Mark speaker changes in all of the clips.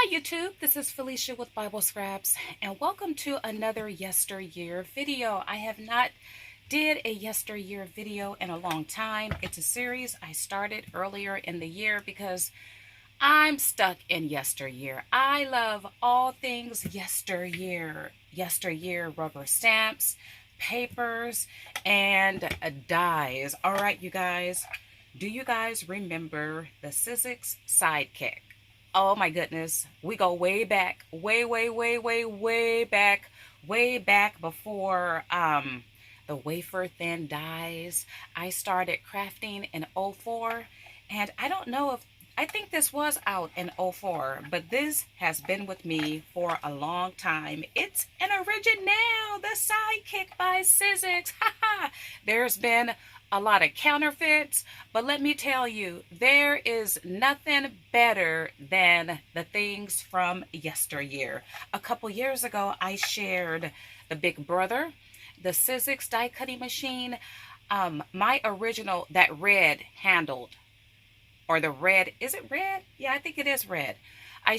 Speaker 1: Hi YouTube, this is Felicia with Bible Scraps and welcome to another Yesteryear video. I have not did a Yesteryear video in a long time. It's a series I started earlier in the year because I'm stuck in yesteryear. I love all things yesteryear. Yesteryear rubber stamps, papers, and dies. All right, you guys. Do you guys remember the Sizzix Sidekick? Oh my goodness. We go way back. Way back before the wafer thin dies. I started crafting in '04, and I think this was out in '04, but this has been with me for a long time. It's an original, the Sidekick by Sizzix. There's been a lot of counterfeits, but let me tell you, there is nothing better than the things from yesteryear. A couple years ago, I shared the Big Brother, the Sizzix die cutting machine, my original, that red handled, or the red, is it red? Yeah, I think it is red. I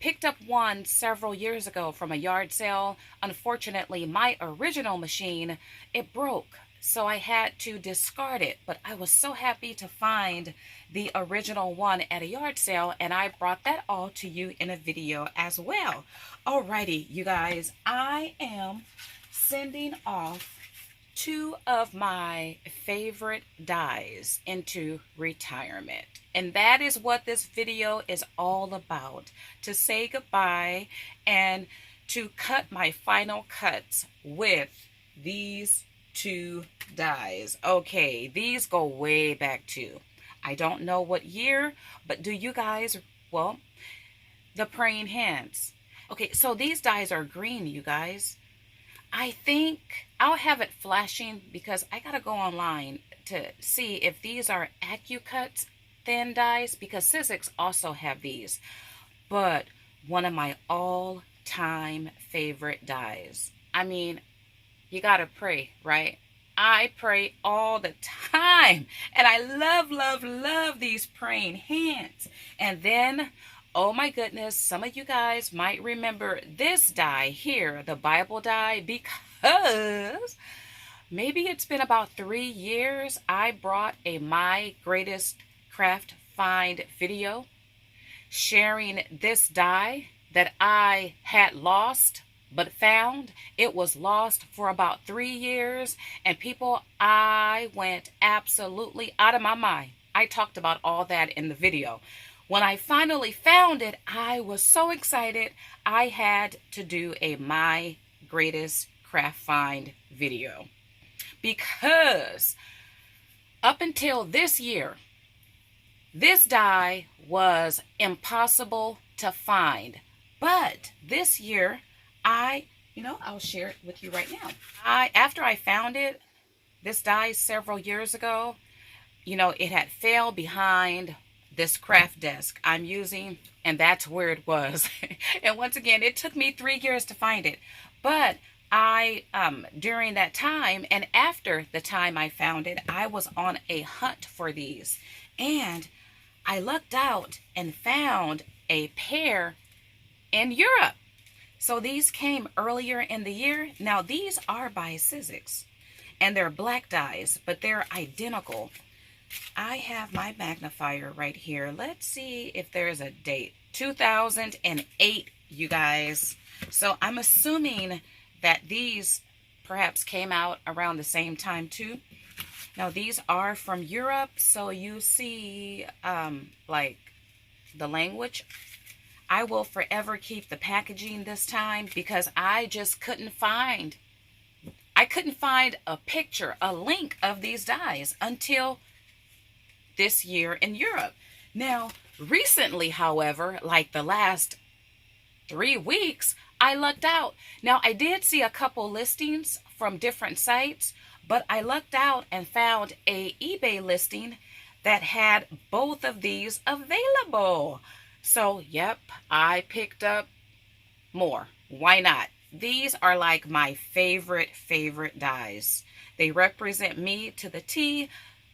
Speaker 1: picked up one several years ago from a yard sale. Unfortunately, my original machine, it broke. So I had to discard it, but I was so happy to find the original one at a yard sale, and I brought that all to you in a video as well. Alrighty, you guys, I am sending off two of my favorite dies into retirement. And that is what this video is all about. To say goodbye and to cut my final cuts with these two dies. Okay, these go way back too. I don't know what year, but do you guys, well, the praying hands. Okay, so these dies are green, you guys. I think I'll have it flashing because I gotta go online to see if these are AccuCuts thin dies, because Sizzix also have these. But one of my all-time favorite dies. I mean, you gotta pray, right? I pray all the time, and I love these praying hands. And then, oh my goodness, some of you guys might remember this die here, the Bible die, because maybe it's been about 3 years. I brought a My Greatest Craft Find video sharing this die that I had lost but found. It was lost for about 3 years, and people, I went absolutely out of my mind. I talked about all that in the video. When I finally found it, I was so excited. I had to do a My Greatest Craft Find video because up until this year, this die was impossible to find. But this year, I'll share it with you right now. After I found it, this die several years ago, it had fell behind this craft desk I'm using, and that's where it was. And once again, it took me 3 years to find it. But during that time and after the time I found it, I was on a hunt for these. And I lucked out and found a pair in Europe. So these came earlier in the year. Now these are by Sizzix, and they're black dies, but they're identical. I have my magnifier right here. Let's see if there's a date. 2008, you guys. So I'm assuming that these perhaps came out around the same time too. Now these are from Europe, so you see like the language. I will forever keep the packaging this time because I just couldn't find a picture, a link of these dies until this year in Europe. Now, recently, however, like the last 3 weeks, I lucked out. Now, I did see a couple listings from different sites, but I lucked out and found a eBay listing that had both of these available. So, yep, I picked up more. Why not? These are like my favorite dies. They represent me to the T,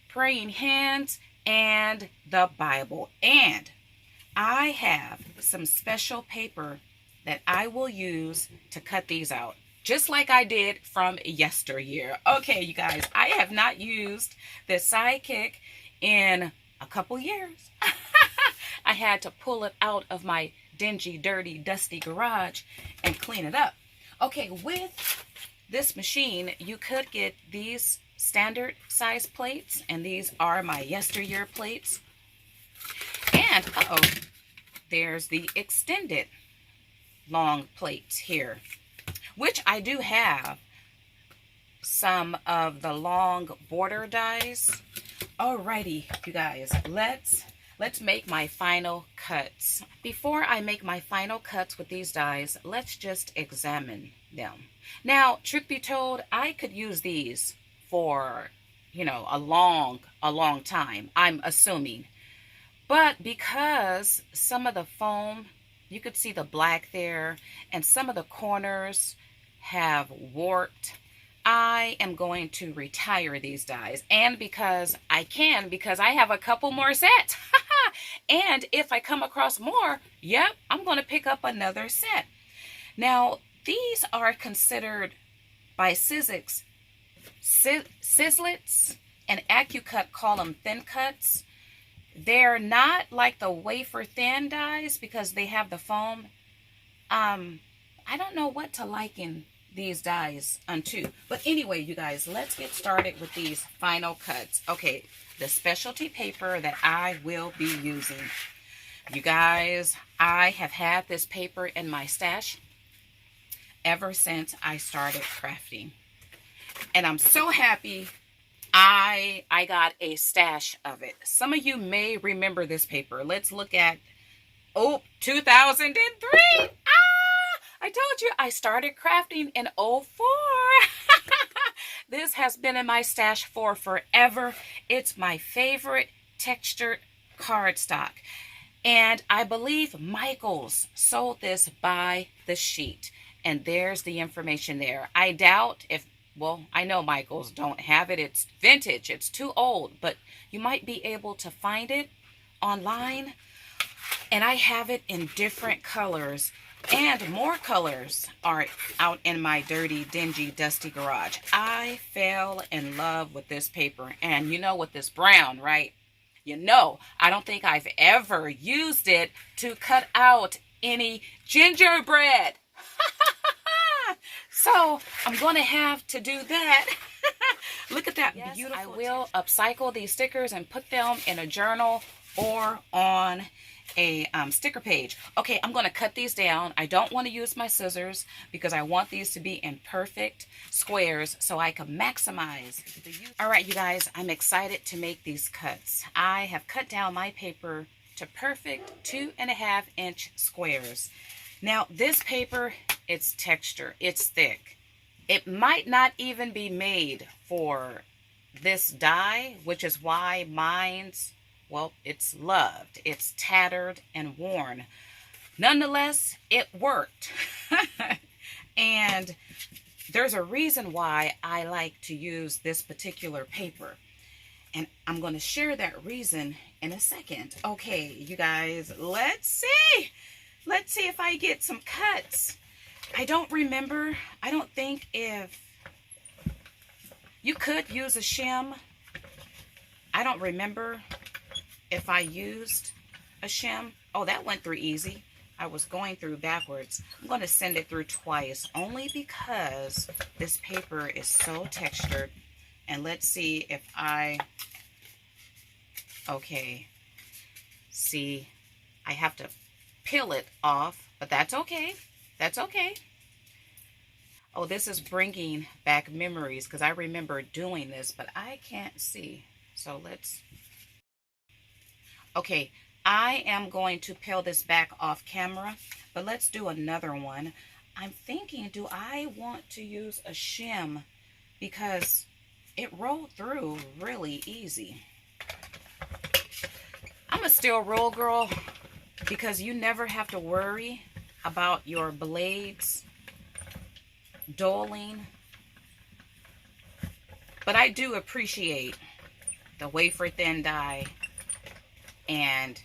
Speaker 1: praying hands, and the Bible. And I have some special paper that I will use to cut these out, just like I did from yesteryear. Okay, you guys, I have not used this Sidekick in a couple years. I had to pull it out of my dingy, dirty, dusty garage and clean it up. Okay, with this machine, you could get these standard size plates, and these are my yesteryear plates. And, there's the extended long plates here, which I do have some of the long border dies. Alrighty, you guys, let's make my final cuts. Before I make my final cuts with these dies, let's just examine them. Now, truth be told, I could use these for, you know, a long time, I'm assuming. But because some of the foam, you could see the black there, and some of the corners have warped, I am going to retire these dies. And because I can, because I have a couple more sets. And if I come across more, yep, I'm going to pick up another set. Now, these are considered by Sizzix, Sizzix and AccuCut call them thin cuts. They're not like the wafer thin dies because they have the foam. I don't know what to liken these dies unto. But anyway, you guys, let's get started with these final cuts. Okay, the specialty paper that I will be using. You guys, I have had this paper in my stash ever since I started crafting. And I'm so happy I got a stash of it. Some of you may remember this paper. Let's look at, 2003. I told you I started crafting in 04. This has been in my stash for forever. It's my favorite textured cardstock. And I believe Michaels sold this by the sheet. And there's the information there. I doubt if, well, I know Michaels don't have it. It's vintage. It's too old. But you might be able to find it online. And I have it in different colors. And more colors are out in my dirty, dingy, dusty garage. I fell in love with this paper. And you know, with this brown, right? You know, I don't think I've ever used it to cut out any gingerbread. So I'm going to have to do that. Look at that. Yes, beautiful. I will upcycle these stickers and put them in a journal or on a sticker page. Okay, I'm going to cut these down. I don't want to use my scissors because I want these to be in perfect squares so I can maximize the use. All right, you guys, I'm excited to make these cuts. I have cut down my paper to perfect 2.5-inch squares. Now, this paper, it's texture. It's thick. It might not even be made for this die, which is why mine's, well, it's loved. It's tattered and worn. Nonetheless, it worked. And there's a reason why I like to use this particular paper. And I'm going to share that reason in a second. Okay, you guys, let's see. Let's see if I get some cuts. I don't remember. I don't think if you could use a shim. I don't remember if I used a shim. Oh, that went through easy. I was going through backwards. I'm going to send it through twice only because this paper is so textured. And let's see if okay. See, I have to peel it off, but that's okay. That's okay. Oh, this is bringing back memories because I remember doing this, but I can't see. So let's... Okay, I am going to peel this back off camera, but let's do another one. I'm thinking, do I want to use a shim? Because it rolled through really easy. I'm a steel roll girl because you never have to worry about your blades dulling. But I do appreciate the wafer thin die and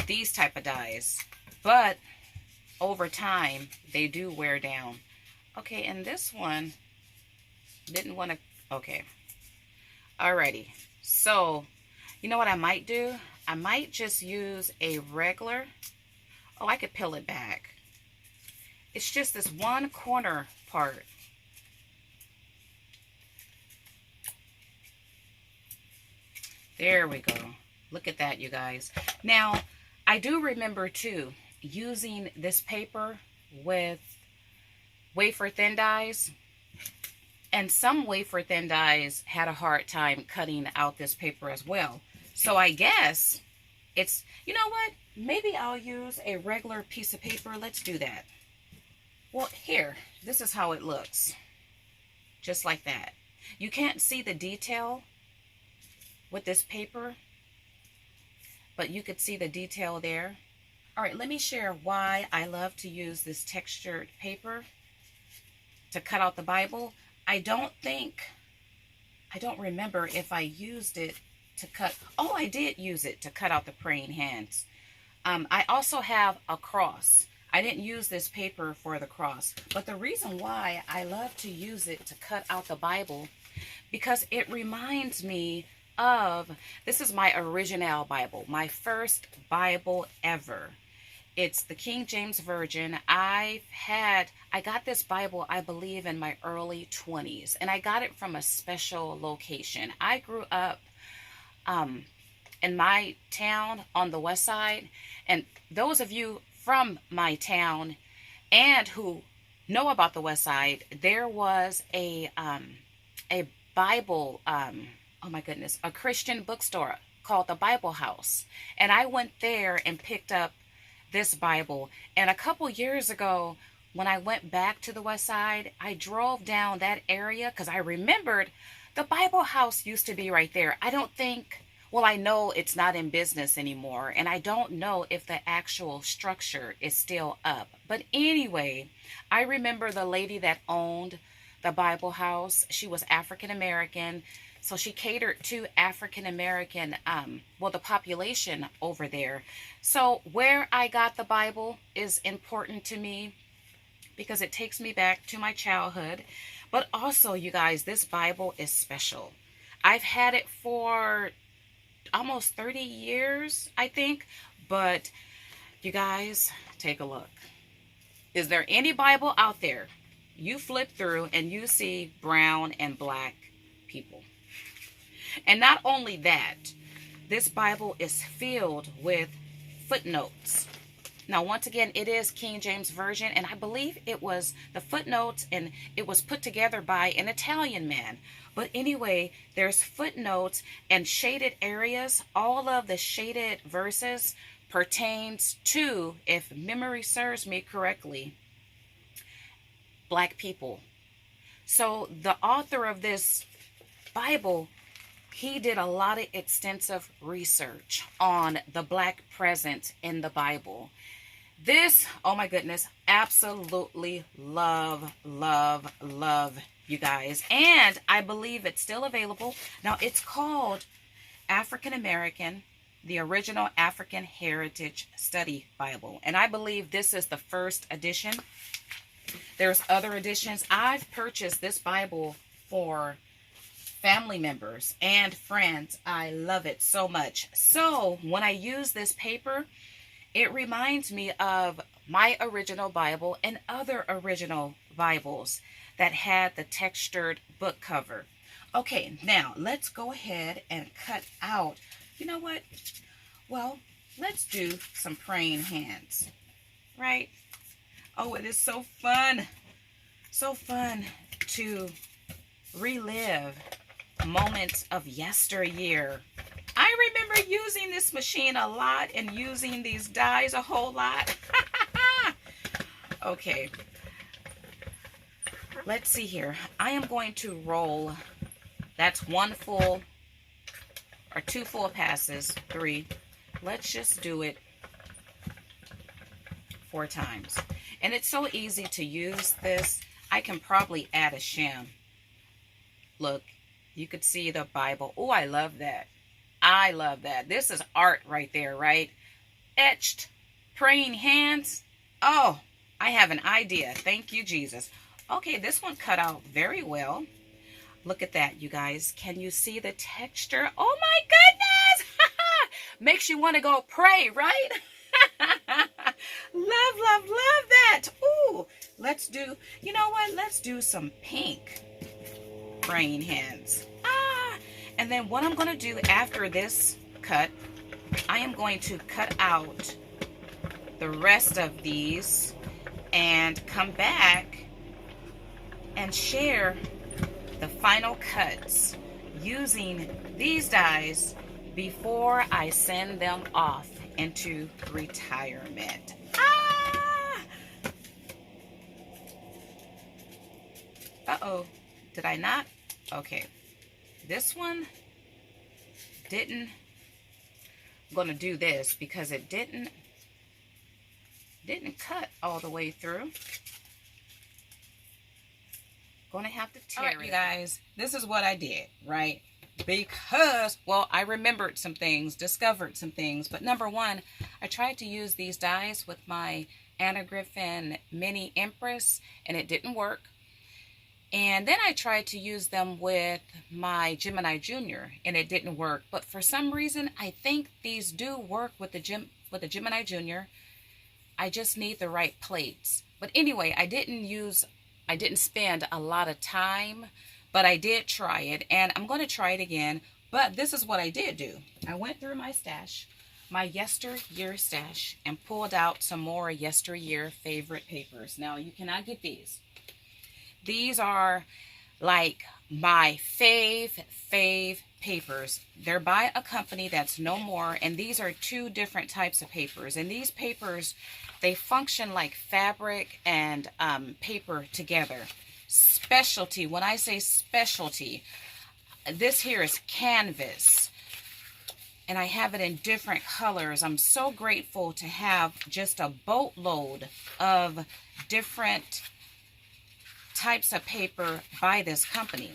Speaker 1: these type of dies. But over time, they do wear down. Okay, and this one didn't want to, okay. Alrighty, so you know what I might do? I might just use a regular, oh, I could peel it back. It's just this one corner part. There we go. Look at that, you guys. Now, I do remember too, using this paper with wafer thin dies. And some wafer thin dies had a hard time cutting out this paper as well. So I guess it's, you know what? Maybe I'll use a regular piece of paper. Let's do that. Well, here, this is how it looks. Just like that. You can't see the detail with this paper, but you could see the detail there. All right, let me share why I love to use this textured paper to cut out the Bible. I don't remember if I used it to cut. Oh, I did use it to cut out the praying hands. I also have a cross. I didn't use this paper for the cross, but the reason why I love to use it to cut out the Bible, because it reminds me of, this is my original Bible, my first Bible ever. It's the King James Version. I got this Bible, I believe, in my early 20s, and I got it from a special location. I grew up in my town on the west side, and those of you from my town and who know about the west side, there was a Bible, oh my goodness, a Christian bookstore called the Bible House, and I went there and picked up this Bible. And a couple years ago, when I went back to the west side, I drove down that area because I remembered the Bible House used to be right there. I don't think, well, I know it's not in business anymore, and I don't know if the actual structure is still up. But anyway, I remember the lady that owned the Bible House. She was African American. So she catered to African American, well, the population over there. So where I got the Bible is important to me because it takes me back to my childhood. But also, you guys, this Bible is special. I've had it for almost 30 years, I think. But you guys, take a look. Is there any Bible out there you flip through and you see brown and black people? And not only that, this Bible is filled with footnotes. Now, once again, it is King James Version, and I believe it was the footnotes, and it was put together by an Italian man. But anyway, there's footnotes and shaded areas. All of the shaded verses pertains to, if memory serves me correctly, black people. So the author of this Bible, he did a lot of extensive research on the black presence in the Bible. This, oh my goodness, absolutely love, love, love, you guys. And I believe it's still available. Now, it's called African American, the Original African Heritage Study Bible. And I believe this is the first edition. There's other editions. I've purchased this Bible for family members and friends. I love it so much. So when I use this paper, it reminds me of my original Bible and other original Bibles that had the textured book cover. Okay, now let's go ahead and cut out. You know what? Well, let's do some praying hands, right? Oh, it is so fun. So fun to relive moments of yesteryear. I remember using this machine a lot and using these dies a whole lot. Okay. Let's see here. I am going to roll. That's one full or two full passes. 3. Let's just do it 4 times. And it's so easy to use this. I can probably add a shim. Look, you could see the Bible. Oh, I love that. I love that. This is art right there, right? etched praying hands. Oh, I have an idea. Thank you, Jesus. Okay, this one cut out very well. Look at that, you guys. Can you see the texture? Oh my goodness! Makes you want to go pray, right? Love, love, love that. Ooh, let's do, you know what? Let's do some pink praying hands. And then what I'm going to do after this cut, I am going to cut out the rest of these and come back and share the final cuts using these dies before I send them off into retirement. Uh-oh, did I not? Okay, this one didn't. I'm gonna do this because it didn't cut all the way through. Gonna have to tear it. You guys, this is what I did, right? Because, well, I remembered some things, discovered some things. But number one, I tried to use these dies with my Anna Griffin Mini Empress, and it didn't work. And then I tried to use them with my Gemini Junior, and it didn't work. But for some reason, I think these do work with the Gemini Junior. I just need the right plates. But anyway, I didn't spend a lot of time, but I did try it, and I'm going to try it again. But this is what I did do. I went through my stash, my Yesteryear stash, and pulled out some more Yesteryear favorite papers. Now, you cannot get these. These are like my fave papers. They're by a company that's no more, and these are two different types of papers. And these papers, they function like fabric and paper together. Specialty, when I say specialty, this here is canvas. And I have it in different colors. I'm so grateful to have just a boatload of different types of paper by this company.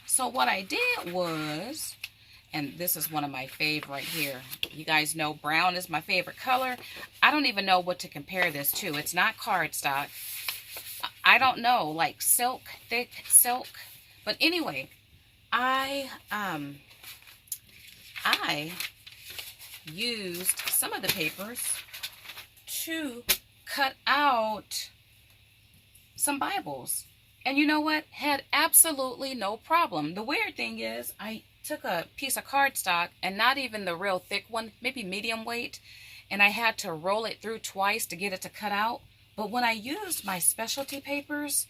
Speaker 1: So what I did was, and this is one of my favorite here. You guys know brown is my favorite color. I don't even know what to compare this to. It's not cardstock. I don't know, like silk, thick silk. But anyway, I used some of the papers to cut out some Bibles. And you know what? Had absolutely no problem. The weird thing is, I took a piece of cardstock, and not even the real thick one, maybe medium weight, and I had to roll it through twice to get it to cut out. But when I used my specialty papers,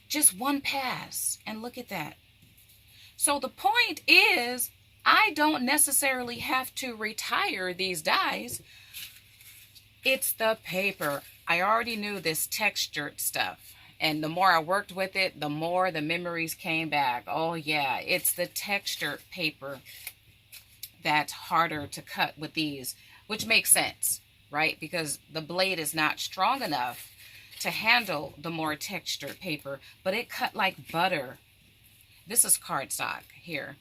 Speaker 1: just one pass, and look at that. So the point is, I don't necessarily have to retire these dies. It's the paper. I already knew this textured stuff. And the more I worked with it, the more the memories came back. Oh yeah, it's the textured paper that's harder to cut with these, which makes sense, right? Because the blade is not strong enough to handle the more textured paper, but it cut like butter. This is cardstock here.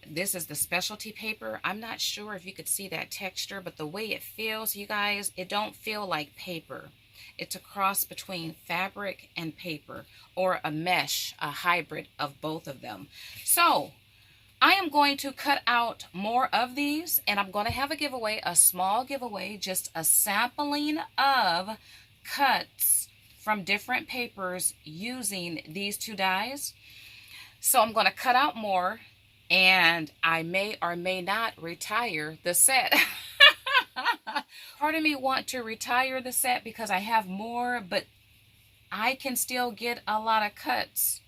Speaker 1: This is the specialty paper. I'm not sure if you could see that texture, but the way it feels, you guys, it don't feel like paper. It's a cross between fabric and paper, or a mesh, a hybrid of both of them. So I am going to cut out more of these, and I'm going to have a giveaway, a small giveaway, just a sampling of cuts from different papers using these two dies. So I'm going to cut out more, and I may or may not retire the set. Part of me want to retire the set because I have more, but I can still get a lot of cuts.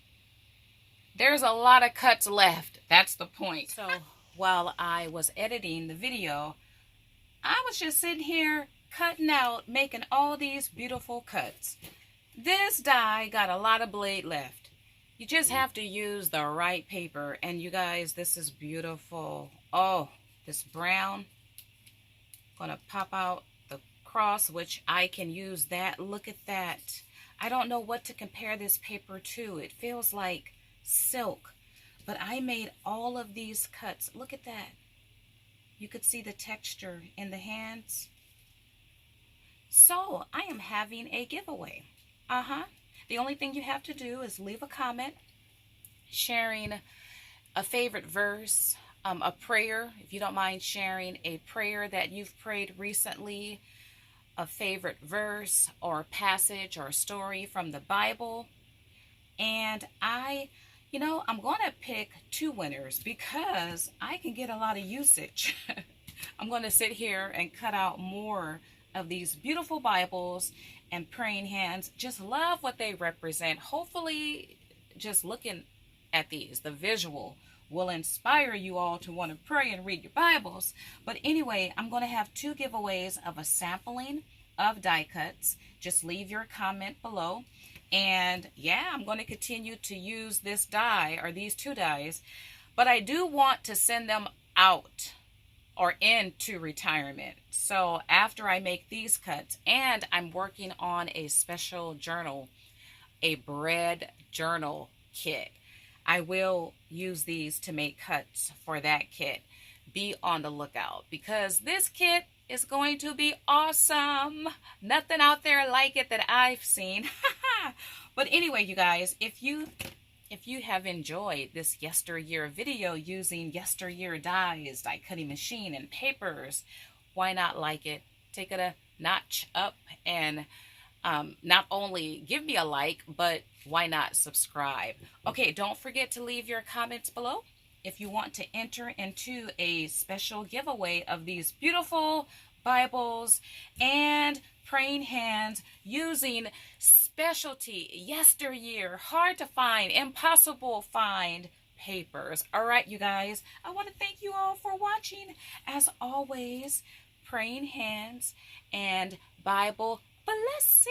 Speaker 1: There's a lot of cuts left. That's the point. So while I was editing the video, I was just sitting here cutting out, making all these beautiful cuts. This die got a lot of blade left. You just have to use the right paper. And you guys, this is beautiful. Oh, this brown. Gonna pop out the cross, which I can use that. Look at that. I don't know what to compare this paper to. It feels like silk, but I made all of these cuts. Look at that. You could see the texture in the hands. So I am having a giveaway. The only thing you have to do is leave a comment sharing a favorite verse, a prayer, if you don't mind sharing a prayer that you've prayed recently, a favorite verse or passage or story from the Bible. And I'm going to pick 2 winners because I can get a lot of usage. I'm going to sit here and cut out more of these beautiful Bibles and praying hands. Just love what they represent. Hopefully, just looking at these, the visual will inspire you all to want to pray and read your Bibles. But anyway, I'm going to have 2 giveaways of a sampling of die cuts. Just leave your comment below. And yeah, I'm going to continue to use this die or these 2 dies. But I do want to send them out or into retirement. So after I make these cuts, and I'm working on a special journal, a bread journal kit. I will use these to make cuts for that kit. Be on the lookout because this kit is going to be awesome. Nothing out there like it that I've seen. But anyway, you guys, if you have enjoyed this yesteryear video using yesteryear dies, die cutting machine, and papers, why not like it? Take it a notch up and not only give me a like, but why not subscribe? Okay, don't forget to leave your comments below if you want to enter into a special giveaway of these beautiful Bibles and praying hands using specialty yesteryear, hard to find, impossible find papers. All right, you guys, I want to thank you all for watching. As always, praying hands and Bible blessings.